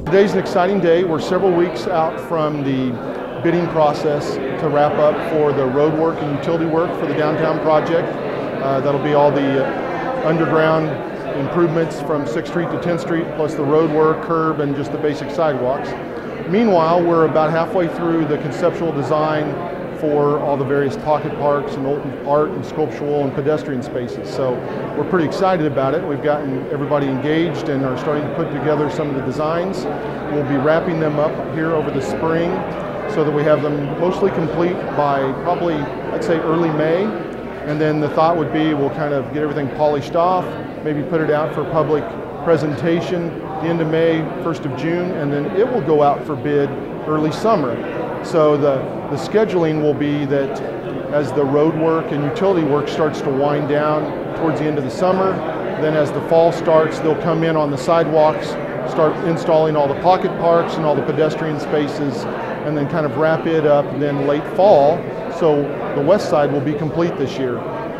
Today's an exciting day. We're several weeks out from the bidding process to wrap up for the road work and utility work for the downtown project. That'll be all the underground improvements from 6th Street to 10th Street, plus the road work, curb, and just the basic sidewalks. Meanwhile, we're about halfway through the conceptual design for all the various pocket parks and art and sculptural and pedestrian spaces. So we're pretty excited about it. We've gotten everybody engaged and are starting to put together some of the designs. We'll be wrapping them up here over the spring so that we have them mostly complete by probably, I'd say, early May. And then the thought would be we'll kind of get everything polished off, maybe put it out for public presentation the end of May, 1st of June, and then it will go out for bid early summer. So the scheduling will be that as the road work and utility work starts to wind down towards the end of the summer, then as the fall starts, they'll come in on the sidewalks, start installing all the pocket parks and all the pedestrian spaces, and then kind of wrap it up then late fall. So the west side will be complete this year.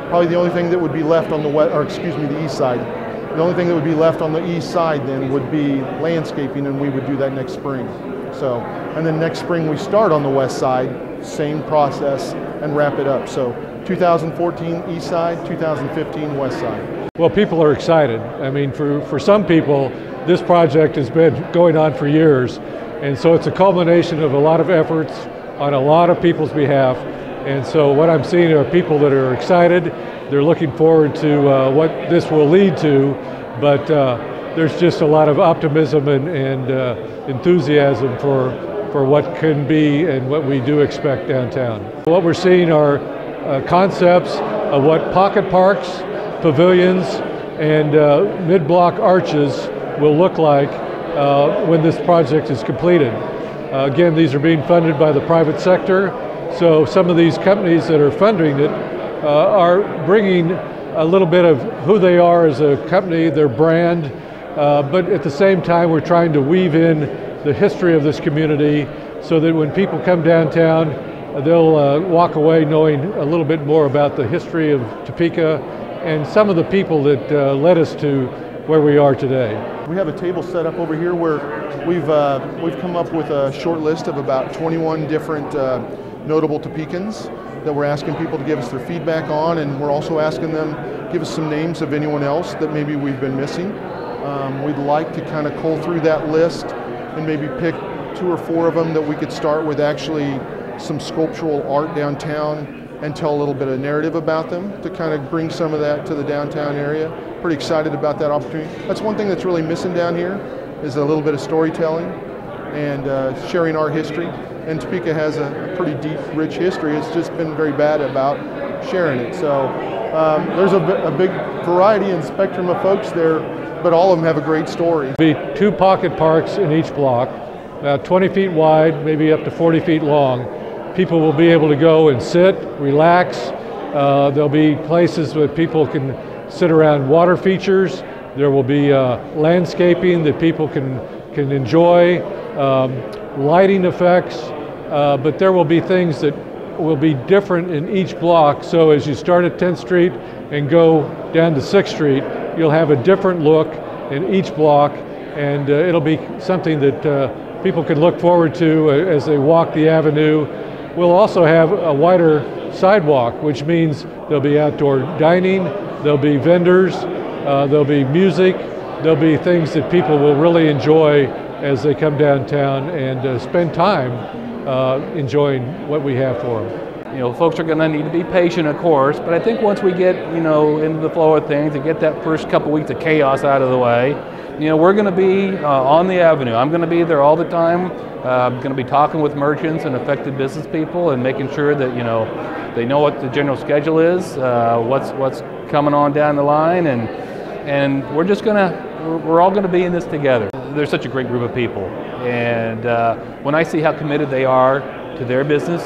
Probably the only thing that would be left on the east side. The only thing that would be left on the east side then would be landscaping, and we would do that next spring. So, and then next spring we start on the west side, same process, and wrap it up. So 2014 east side, 2015 west side. Well, people are excited. I mean, for some people, this project has been going on for years, and so it's a culmination of a lot of efforts on a lot of people's behalf. And so what I'm seeing are people that are excited. They're looking forward to what this will lead to, but there's just a lot of optimism and enthusiasm for what can be and what we do expect downtown. What we're seeing are concepts of what pocket parks, pavilions, and mid-block arches will look like when this project is completed. Again, these are being funded by the private sector, so some of these companies that are funding it are bringing a little bit of who they are as a company, their brand, but at the same time we're trying to weave in the history of this community so that when people come downtown, they'll walk away knowing a little bit more about the history of Topeka and some of the people that led us to where we are today. We have a table set up over here where we've come up with a short list of about 21 different notable Topekans that we're asking people to give us their feedback on, and we're also asking them give us some names of anyone else that maybe we've been missing. We'd like to kind of cull through that list and maybe pick 2 or 4 of them that we could start with actually some sculptural art downtown and tell a little bit of narrative about them to kind of bring some of that to the downtown area. Pretty excited about that opportunity. That's one thing that's really missing down here is a little bit of storytelling and sharing our history. And Topeka has a pretty deep, rich history. It's just been very bad about sharing it. So there's a big variety and spectrum of folks there, but all of them have a great story. There'll be 2 pocket parks in each block, about 20 feet wide, maybe up to 40 feet long. People will be able to go and sit, relax. There'll be places where people can sit around water features. There will be landscaping that people can enjoy, lighting effects, but there will be things that will be different in each block. So as you start at 10th Street and go down to 6th Street, you'll have a different look in each block, and it'll be something that people can look forward to as they walk the avenue. We'll also have a wider sidewalk, which means there'll be outdoor dining, there'll be vendors, there'll be music, there'll be things that people will really enjoy as they come downtown and spend time enjoying what we have for them. You know, folks are going to need to be patient, of course, but I think once we get, into the flow of things and get that first couple weeks of chaos out of the way, we're going to be on the avenue. I'm going to be there all the time. I'm going to be talking with merchants and affected business people and making sure that, they know what the general schedule is, what's coming on down the line, and we're all going to be in this together. They're such a great group of people, and when I see how committed they are to their business,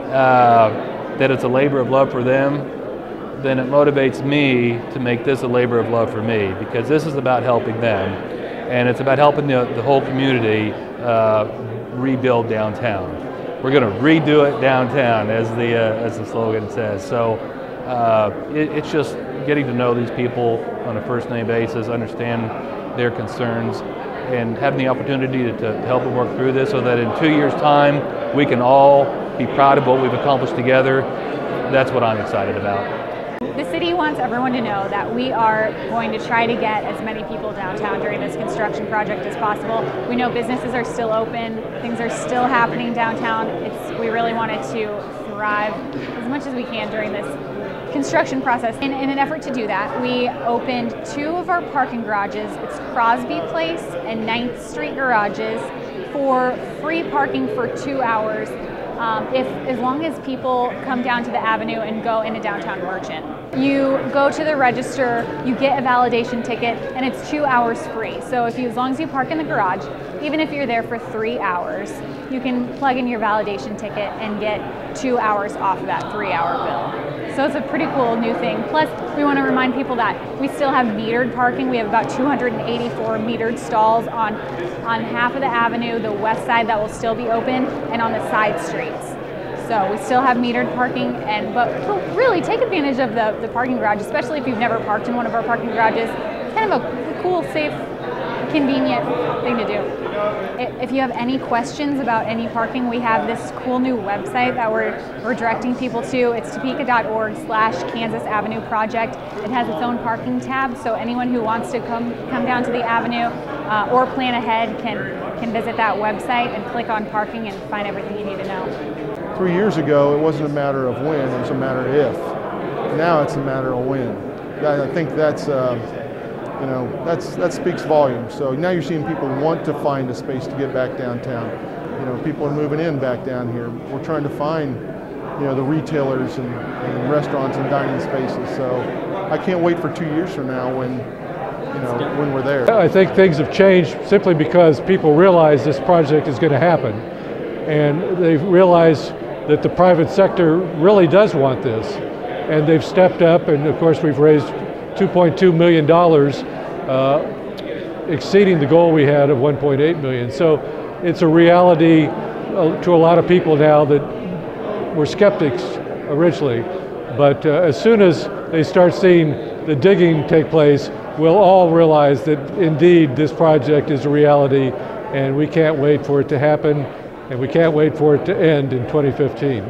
that it's a labor of love for them, then it motivates me to make this a labor of love for me, because this is about helping them, and it's about helping the whole community rebuild downtown. We're going to redo it downtown, as the slogan says. So it's just getting to know these people on a first name basis, understand their concerns, and having the opportunity to help them work through this so that in 2 years' time we can all be proud of what we've accomplished together. That's what I'm excited about. The city wants everyone to know that we are going to try to get as many people downtown during this construction project as possible. We know businesses are still open, things are still happening downtown. We really wanted to thrive as much as we can during this construction process. In an effort to do that, we opened 2 of our parking garages. It's Crosby Place and 9th Street garages for free parking for 2 hours. As long as people come down to the avenue and go into downtown Merchant. You go to the register, you get a validation ticket, and it's 2 hours free. So as long as you park in the garage, even if you're there for 3 hours, you can plug in your validation ticket and get 2 hours off that 3-hour bill. So it's a pretty cool new thing. Plus, we want to remind people that we still have metered parking. We have about 284 metered stalls on half of the avenue, the west side that will still be open, and on the side streets. So we still have metered parking, but really take advantage of the parking garage, especially if you've never parked in one of our parking garages. It's kind of a cool, safe, convenient thing to do. If you have any questions about any parking, we have this cool new website that we're directing people to. It's topeka.org/Kansas Avenue Project. It has its own parking tab, so anyone who wants to come down to the avenue or plan ahead can visit that website and click on parking and find everything you need to know. 3 years ago, it wasn't a matter of when, it was a matter of if. Now it's a matter of when. I think that's that speaks volumes. So now you're seeing people want to find a space to get back downtown. People are moving in back down here. We're trying to find, the retailers and restaurants and dining spaces. So I can't wait for 2 years from now when we're there. I think things have changed simply because people realize this project is going to happen, and they've realized that the private sector really does want this, and they've stepped up. And of course, we've raised $2.2 million, exceeding the goal we had of $1.8 million. So it's a reality to a lot of people now that were skeptics originally. But as soon as they start seeing the digging take place, we'll all realize that indeed this project is a reality, and we can't wait for it to happen, and we can't wait for it to end in 2015.